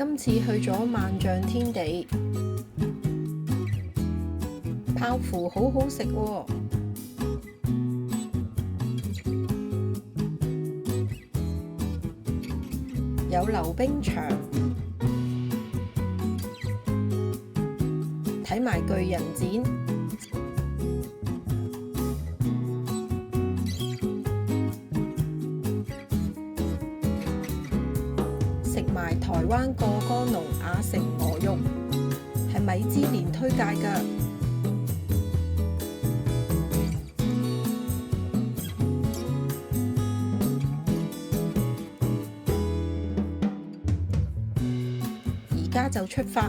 今次去咗萬象天地，泡芙好好食喎，有溜冰場，睇埋巨人展。食埋台灣過江龍雅城鵝肉，係米芝蓮推介㗎。而家就出發，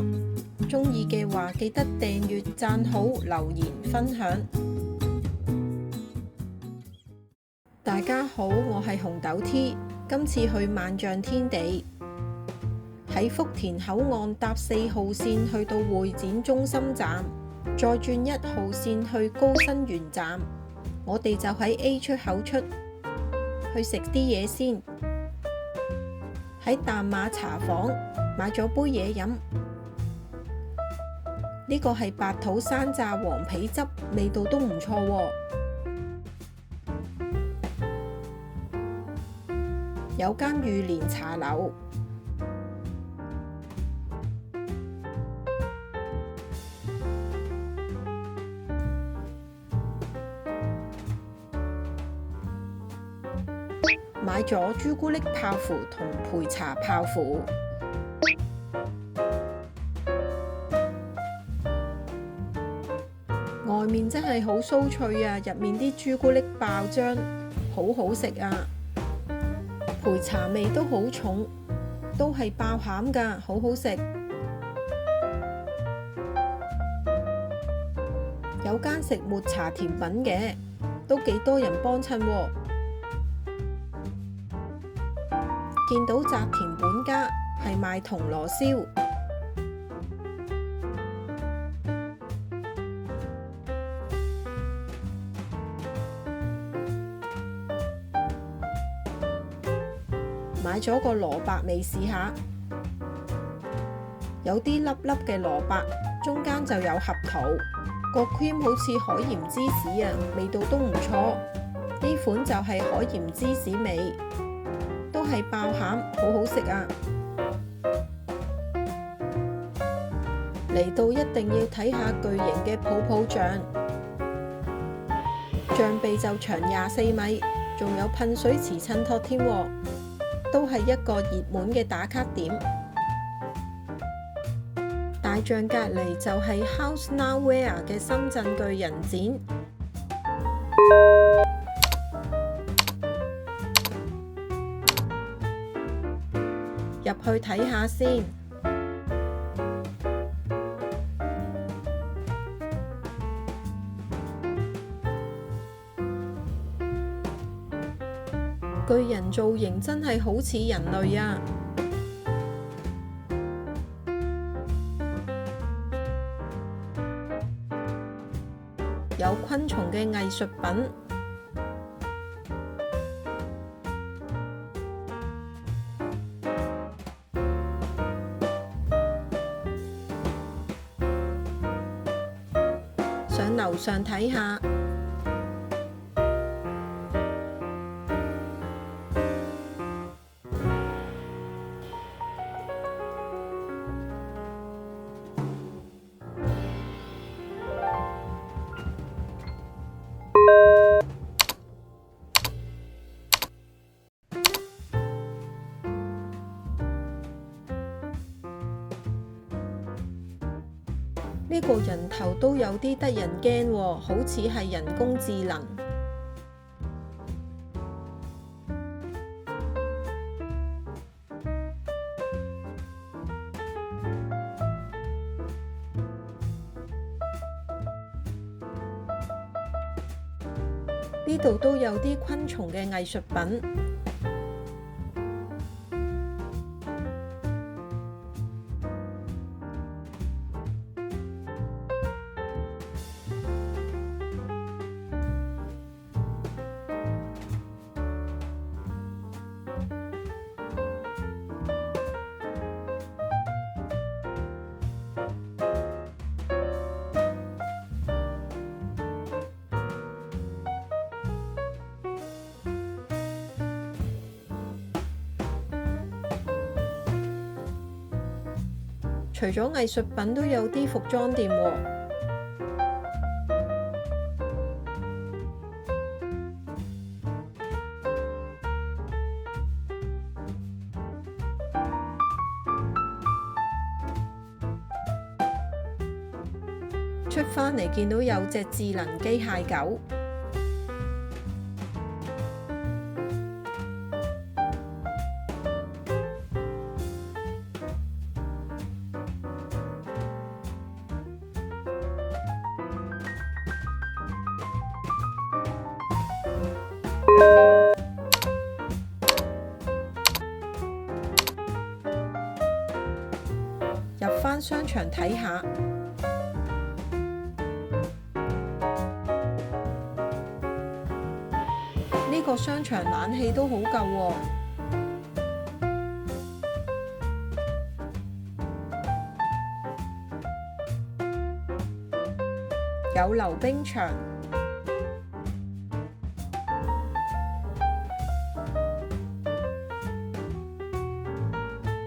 鍾意嘅話記得訂閱、讚好、留言、分享。大家好，我係紅豆 T， 今次去萬象天地。喺福田口岸搭4號線去到會展中心站，再轉1號線去高新園站。我哋就喺 A 出口出去食啲嘢先。喺淡馬茶房買咗杯嘢飲，呢個係白土山楂黃皮汁，味道都唔錯喎。有間御蓮茶樓。買咗朱古力泡芙同焙茶泡芙，外面真係好酥脆啊！入面啲朱古力爆漿，好好食啊！焙茶味都好重，都係爆餡㗎，好好食。有間食抹茶甜品嘅，都幾多人幫襯喎。見到澤田本家係賣銅鑼燒，買咗個蘿蔔味試下，有啲粒粒嘅蘿蔔，中間就有合桃，個 cream 好似海鹽芝士啊，味道都唔錯。呢款就係海鹽芝士味。都係爆餡，好好食啊！嚟到一定要睇下巨型嘅泡泡象，象鼻就長24米，仲有噴水池襯托添，都係一個熱門嘅打卡點。大象隔離就係 House Nowhere 嘅深圳巨人展。入去睇下先。巨人造型真係好似人類啊！有昆蟲嘅藝術品。上樓上睇下，呢個人頭都有啲得人驚喎，好似係人工智能。呢度都有啲昆蟲嘅藝術品。除咗藝術品，都有啲服裝店喎。出返嚟見到有隻智能機械狗。入返商場睇下，呢個商場冷氣都好夠喎，有溜冰場，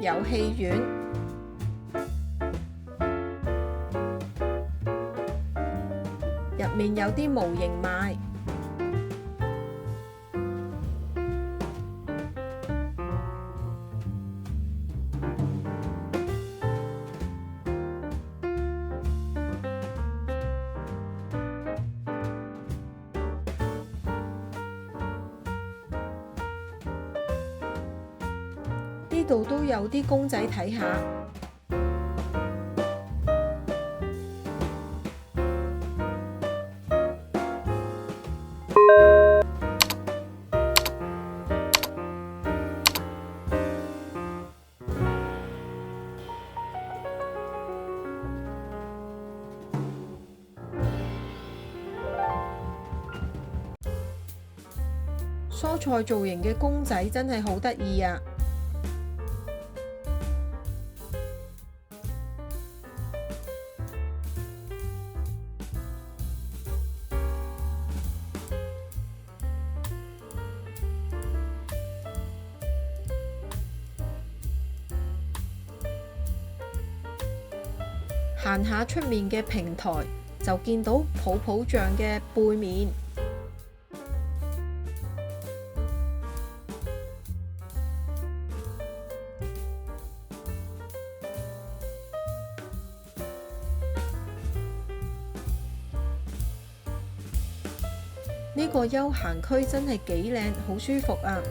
有戲院，入面有啲模型賣。呢度都有啲公仔睇下。蔬菜造型嘅公仔真係好得意啊！行下出面嘅平台，就見到泡泡象嘅背面。呢個休閒區真係幾靚，好舒服啊！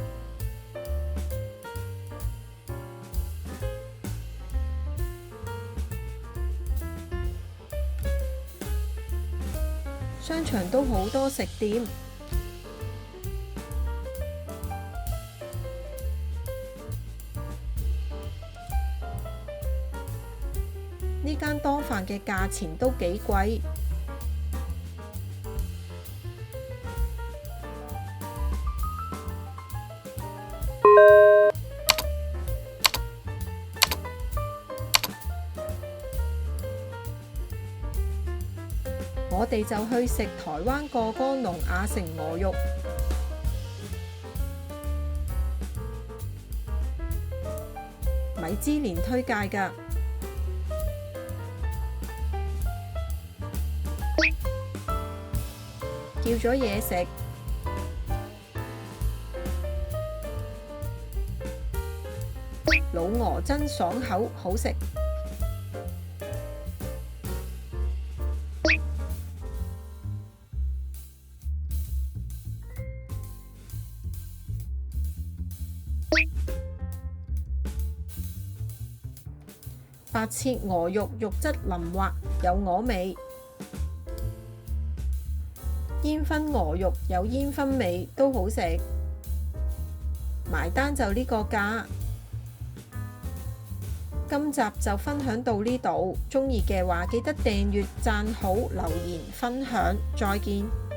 商場都好多食店，呢間當飯嘅價錢都幾貴。我哋就去食台灣過江龍雅城鵝肉，米芝蓮推介㗎。叫咗嘢食，老鵝真爽口，好食。白切鵝肉，肉質腍滑，有鵝味。煙燻鵝肉有煙燻味，都好食。埋單就呢個價。今集就分享到呢度，鍾意嘅話記得訂閱、讚好、留言、分享，再見。